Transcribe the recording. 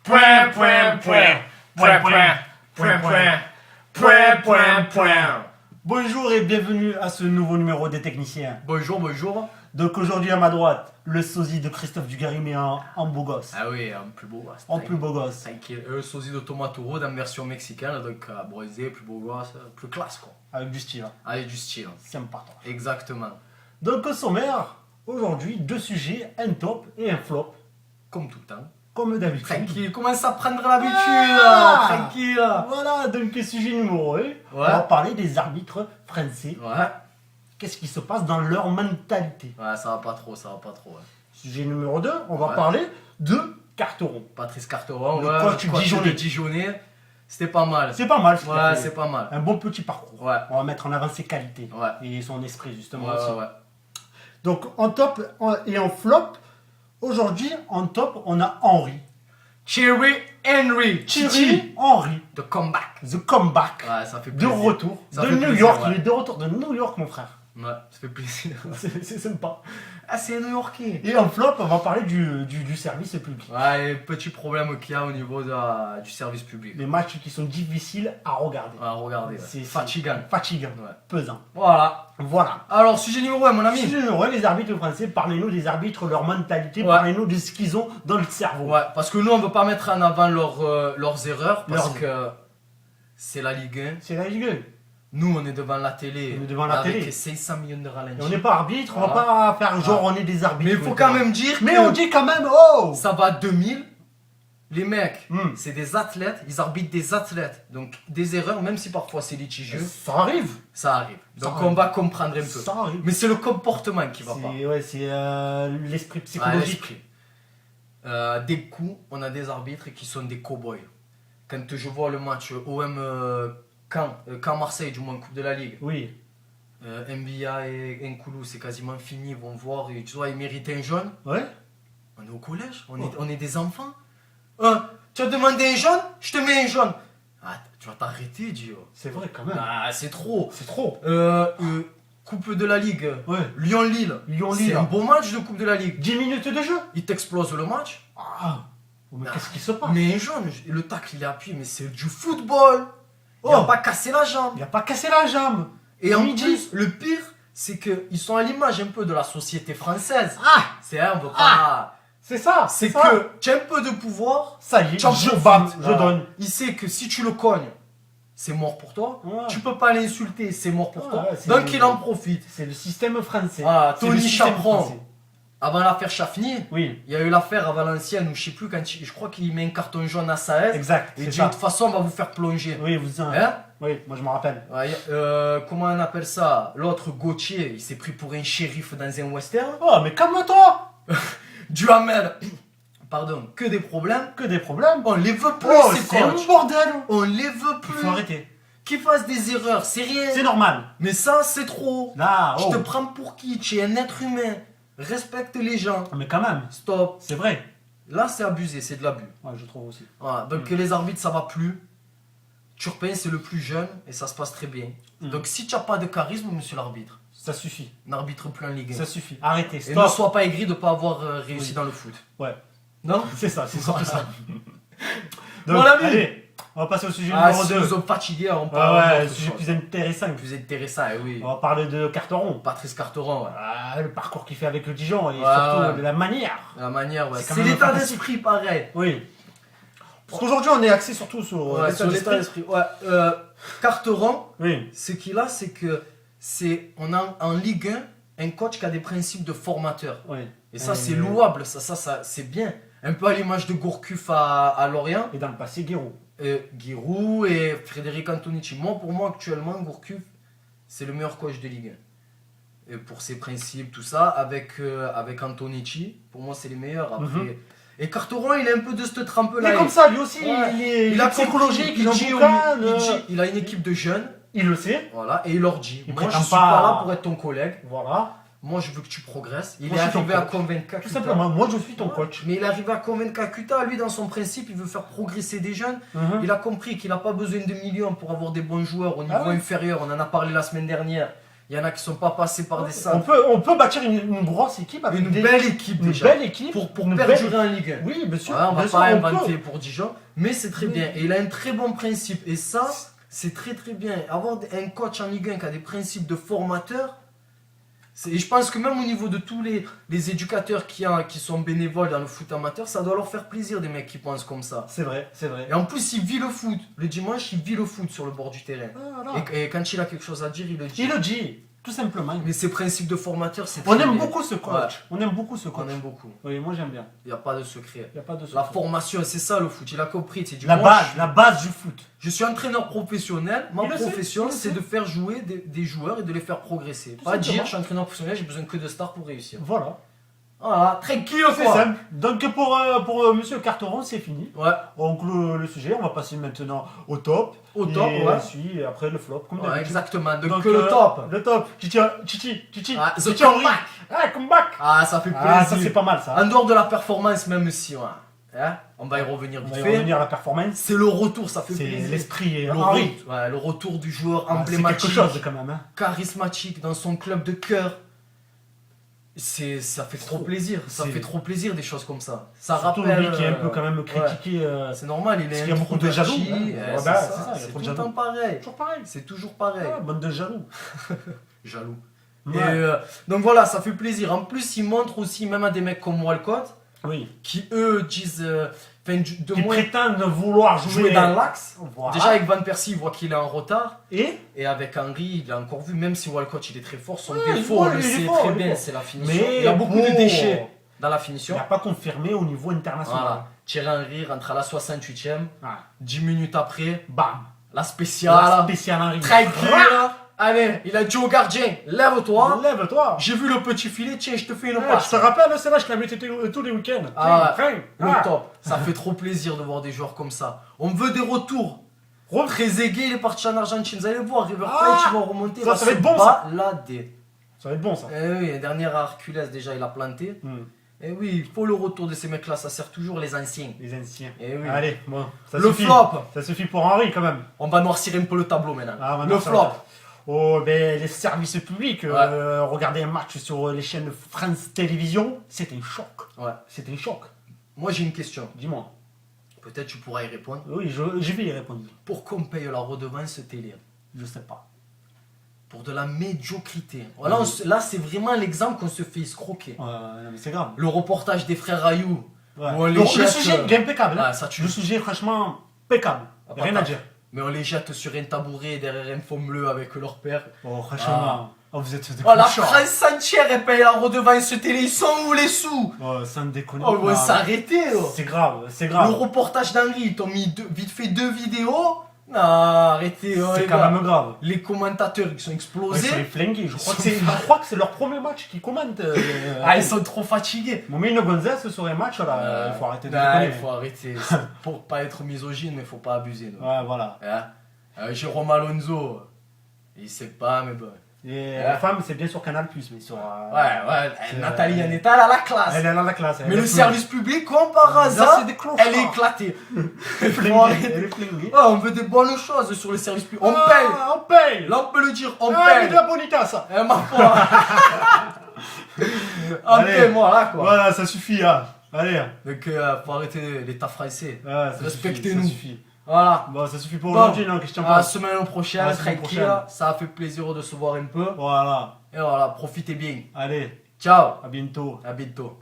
Point, point, point. Point, point. Point, point. Point, point, point. Bonjour et bienvenue à ce nouveau numéro des techniciens. Bonjour, bonjour. Donc aujourd'hui à ma droite, le sosie de Christophe Dugarry mais en beau gosse. Ah oui, un plus beau gosse. En plus beau gosse. Tranquille. Sosie de Tomatoro dans version mexicaine, donc bronzé, plus beau gosse, plus classe quoi. Avec du style. Avec du style. Sympa. Exactement. Donc au sommaire, aujourd'hui, deux sujets, un top et un flop. Comme tout le temps. Comme d'habitude. Tranquille, commence à prendre l'habitude. Tranquille. Voilà, donc sujet numéro 1. On va parler des arbitres français. Ouais. Qu'est-ce qui se passe dans leur mentalité? Ouais, ça va pas trop, ça va pas trop. Ouais. Sujet numéro 2, on va parler de Carteron. Patrice Carteron, Le ouais, coach de Dijonais. Dijonais. C'était pas mal. C'est pas mal. Ce qu'il a Ouais, fait. c'est pas mal. Un bon petit parcours. Ouais. On va mettre en avant ses qualités. Ouais. Et son esprit, justement. Ouais, aussi. ouais, ouais. Donc, en top et en flop, aujourd'hui, en top, on a Henry. Thierry Henry. Thierry Henry. The comeback. The comeback. Ouais, ça fait De plaisir. retour. Ça De fait New plaisir, York. ouais. Il est de retour de New York, mon frère. Ouais, ça fait plaisir. C'est sympa. Ah, c'est new-yorkais. Et en flop, on va parler du service public. Ouais, les petits problèmes qu'il y a au niveau du service public. Les matchs qui sont difficiles à regarder. Ouais, regardez, ouais. C'est Fatigant. Fatigant. Ouais. Pesant. Voilà. Voilà. Alors, sujet numéro 1, mon ami. Sujet numéro 1, les arbitres français, parlez-nous des arbitres, leur mentalité, Ouais. parlez-nous de ce qu'ils ont dans le cerveau. Ouais, parce que nous, on veut pas mettre en avant leurs erreurs, parce Leurs- que c'est la Ligue 1. C'est la Ligue 1. Nous, on est devant la télé. On est devant la avec télé. 500 millions de Et ralentis. on n'est pas arbitre, on va Voilà. pas faire genre on est des arbitres. Mais il faut quand même dire Mais que on dit quand même, oh ça va à 2000. Les mecs, Hmm. c'est des athlètes, ils arbitrent des athlètes. Donc, des erreurs, même si parfois c'est litigieux, Ça arrive. ça arrive. Donc, Ça on arrive. va comprendre un peu. Ça arrive. Mais c'est le comportement qui va pas. C'est l'esprit Ouais, psychologique. l'esprit. Des coups, on a des arbitres qui sont des cow-boys. Quand je vois le match OM Caen Marseille, du moins Coupe de la Ligue, Oui. Mbia et Nkoulou, c'est quasiment fini, ils vont voir, et tu vois, ils méritent un jaune. Ouais. On est au collège, on Oh. est des enfants. Tu as demandé un jaune, je te mets un jaune. Ah, tu vas t'arrêter, Dio. C'est vrai quand même. Ah, c'est trop. C'est trop. Coupe de la Ligue, Ouais. Lyon-Lille. Lyon-Lille. C'est un beau match de Coupe de la Ligue. 10 minutes de jeu. Ils t'explosent le match. Ah. Mais Ah. qu'est-ce qui se passe? Mais un jaune, le tacle il est appuyé, mais c'est du football. Il Oh. n'a pas cassé la jambe. Il a pas cassé la jambe. Et en Midi. plus, le pire, c'est qu'ils sont à l'image un peu de la société française. Ah. C'est on veut pas. C'est ça. C'est ça. que tu as un peu de pouvoir. Ça y est, tu en je profites. bats, je Voilà. donne. Il sait que si tu le cognes, c'est mort pour toi. Ouais. Tu peux pas l'insulter, c'est mort pour Ouais, toi. c'est Donc le- il en profite. C'est le système français. Ah, C'est le Tony système Chaperon. français. Avant l'affaire Chaffny, Oui, il y a eu l'affaire à Valenciennes où je sais plus quand je crois qu'il met un carton jaune à Saez. exact. Et C'est dit ça. de toute façon on va vous faire plonger. Oui, vous Hein? Oui, moi je me rappelle. Ouais, comment on appelle ça? L'autre Gauthier, il s'est pris pour un shérif dans un western. Oh, mais calme-toi. Duhamel, pardon, que des problèmes. Que des problèmes. On les veut plus, Oh, ces c'est un coachs. bordel. On les veut Il plus. faut arrêter. Qu'ils fassent des erreurs, c'est rien. C'est normal. Mais ça, c'est trop. Là, Je oh. te prends pour qui? Tu es un être humain. Respecte les gens. Mais quand même, Stop. c'est vrai. Là, c'est abusé, c'est de l'abus. Ouais, je trouve aussi. Voilà. Donc, les arbitres, ça va plus. Turpin, c'est le plus jeune et ça se passe très bien. Mm. Donc, si tu n'as pas de charisme, monsieur l'arbitre, Ça suffit. n'arbitre plus en Ligue 1. Ça suffit. Arrêtez. Et ne Stop. sois pas aigri de ne pas avoir réussi Oui. dans le foot. Ouais. Non? C'est ça, c'est surtout ça. Mon ami. Allez, on va passer au sujet Ah, numéro si 2. nous sommes fatigués, on Ouais, parle ouais, d'autre sujet chose. plus intéressant. Plus intéressant, eh oui. On va parler de Carteron. Patrice Carteron, ouais. Ah, le parcours qu'il fait avec le Dijon et Ouais, surtout ouais. de la manière. La manière, ouais. C'est quand C'est même l'état fantastique. d'esprit, pareil. Oui. Parce qu'aujourd'hui, on est axé surtout sur Ouais, sur l'état d'esprit. Ouais. Carteron, Oui. ce qu'il a, c'est que on a en Ligue 1 un coach qui a des principes de formateur. Oui. Et ça, c'est louable, ça c'est bien. Un peu à l'image de Gourcuff à Lorient, Et dans le passé, Guéroux. Giroud et Frédéric Antonici. Pour moi, actuellement, Gourcuff, c'est le meilleur coach de Ligue 1. Et pour ses principes, tout ça, avec Antonici, pour moi, c'est les meilleurs. Après. Mhm. Et Carteron, il est un peu de cette Il trempe-là. est comme ça, lui aussi. Ouais. Il est psychologique, il est en dit au- boucan, il a une équipe de jeunes, il le sait. voilà, et il leur dit, Il moi je prétend suis pas pas à- là pour être ton collègue, Voilà. moi je veux que tu progresses. Il Moi, est je suis ton arrivé à coach. convaincre Tout Kakuta. simplement, moi je suis ton coach. Mais il est arrivé à convaincre Kakuta, lui dans son principe, il veut faire progresser des jeunes. Mhm. Il a compris qu'il n'a pas besoin de millions pour avoir des bons joueurs au niveau Ah ouais. inférieur, on en a parlé la semaine dernière. Il y en a qui sont pas passés par des salles. On peut bâtir une grosse équipe avec Une belle équipe une déjà. belle équipe. Pour une perdurer belle- en Ligue 1. Oui, bien sûr. Ouais, on va bien sûr, pas on inventer peut. pour Dijon, mais c'est très bien. Et il a un très bon principe. Et ça, c'est très très bien. Avoir un coach en Ligue 1 qui a des principes de formateur, et je pense que même au niveau de tous les éducateurs qui sont bénévoles dans le foot amateur, ça doit leur faire plaisir des mecs qui pensent comme ça. C'est vrai, c'est vrai. Et en plus, il vit le foot. Le dimanche, il vit le foot sur le bord du terrain. Voilà. Et quand il a quelque chose à dire, il le dit. Il le dit, tout simplement. Mais ses principes de formateur, c'est On très aime bien. beaucoup ce coach. Ouais. On aime beaucoup ce coach. On aime beaucoup. Oui, moi j'aime bien. Il n'y a pas de secret. Il n'y a pas de La secret. formation, c'est ça le foot. Il a compris. C'est du La dimanche, base du foot. Je suis entraîneur professionnel. Ma Il le sait, profession, il le c'est sait. de faire jouer des joueurs et de les faire progresser. Tout Pas simplement. dire je suis entraîneur professionnel, j'ai besoin que de stars pour réussir. Voilà. Voilà, tranquille C'est quoi. simple. Donc pour Monsieur Carteron, c'est fini. Ouais, On clôt le sujet. On va passer maintenant au top. au top, et ouais. ensuite, après le flop, comme Ouais, d'habitude. exactement. Donc, Donc, le top. Le top. Titi. Ah, the Titi Henry. comeback. Ah, comeback. Ah, ça fait plaisir. Ah, ça c'est pas mal ça. En dehors de la performance, même si, ouais, hein, on va y revenir On vite va y fait. revenir à la performance. C'est le retour, ça fait C'est plaisir. l'esprit Le, Henry. ouais, le retour du joueur Ah, c'est emblématique, quelque chose quand même. Hein. charismatique dans son club de cœur. Ça fait trop plaisir. Ça c'est- fait trop plaisir des choses comme ça. Ça Surtout rappelle. lui qui est un peu quand même ouais. critiqué. C'est normal, il Parce est qu'il y a beaucoup de jaloux, introverti, hein. c'est Ouais, bah, ça, c'est ça, il y a c'est trop de tout le jaloux. temps pareil. Toujours pareil. C'est toujours pareil. Ah, bande de jaloux. Jaloux. Ouais. Et, donc voilà, ça fait plaisir. En plus, il montre aussi, même à des mecs comme Walcott, Oui. qui eux disent de Qui moins prétendent vouloir jouer dans l'axe. Voilà. Déjà avec Van Persie, il voit qu'il est en retard. Et Et avec Henry, il a encore vu, même si Walcott il est très fort, son Ouais, défaut, ouais, on le il est sait fort, très il est bien, fort. c'est la finition. Mais il a beaucoup de bon, déchets dans la il finition. n'a pas confirmé au niveau international. Voilà. Thierry Henry rentre à la 68e, Ah. 10 minutes après, Bam. la spéciale. La spéciale Henry. Tranquille. Allez, il a dit au gardien, lève-toi. Lève-toi. J'ai vu le petit filet, tiens, je te fais une Ouais, je passe. te rappelle, c'est là, je te la mettais tous les week-ends. Ah, Tiens, Le ah. top. Ça fait trop plaisir de voir des joueurs comme ça. On veut des retours. Re- Trezeguet, il est parti en Argentine. Vous allez voir, River Plate, Ah, ils vont remonter. ça va va se être bon, ça. balader. Ça va être bon ça. Eh oui, la dernière à Hercules, déjà, il a planté. Eh oui, il faut le retour de ces mecs-là. Ça sert toujours les anciens. Les anciens. Eh oui. Allez, bon. Ça Le suffit. flop. Ça suffit pour Henry quand même. On va noircir un peu le tableau maintenant. Ah, maintenant, le ça flop. va. Oh, ben, les services publics, regarder un match sur les chaînes France Télévisions, c'est un choc. Ouais. C'est un choc. Moi, j'ai une question. Dis-moi. Peut-être tu pourras y répondre. Oui, je vais y répondre. Pourquoi on paye la redevance télé? Je sais pas. Pour de la médiocrité. Voilà, là, c'est vraiment l'exemple qu'on se fait escroquer. Non, mais c'est grave. Le reportage des frères Rayou. Ouais. Où on les Le jette, sujet, il est impeccable. hein. Ouais, ça tue. Le sujet, franchement, impeccable. Ah, Rien pas à dire. Mais on les jette sur un tabouret derrière un fond bleu avec leur père. Oh, franchement. Oh, vous êtes des Oh, la couchards. France entière, elle paye la redevance télé. Ils sont où les sous? Oh, sans déconner. Oh, on va Non, s'arrêter. Oh. C'est grave, c'est Le grave. reportage d'Henry, ils t'ont mis vite fait 2 vidéos. Non, arrêtez. Oh, C'est les quand gars. même grave. Les commentateurs, ils sont Ouais, explosés. ils sont flingués. Je crois Ils que sont- c'est leur premier match qu'ils commentent. Ah, ils sont trop fatigués. Momino Gonzalez sur un match, là, il faut arrêter de Non, déconner. il faut arrêter. C'est pour pas être misogyne, mais faut pas abuser. non. Ouais, voilà. Hein? Jérôme Alonso, il sait pas, mais bon. Et la femme, c'est bien sur Canal+, mais sur... Ouais, c'est- Nathalie Aneta, elle a la classe. Elle est dans la classe. elle Mais est le plus- service public, comme par Là, hasard, c'est des clochards. elle est éclatée. Elle est Faut flinguée, arrêter. elle est flinguée. Ouais, on veut des bonnes choses sur le service public. On Ah, paye. On paye. Là, on peut le dire, on Ah, mais paye. de la bonita, ça. Hein, ma foi. On Allez. paye, voilà quoi. Voilà, ça suffit, hein. Allez. Donc, faut arrêter l'État français. Ouais, ça Respectez-nous. suffit, ça suffit. Voilà. Bon, ça suffit pour Bon. aujourd'hui, non, question À la pas. semaine prochaine, À la semaine tranquille. prochaine. Ça a fait plaisir de se voir un peu. Voilà. Et voilà, profitez bien. Allez, Ciao. à bientôt. À bientôt.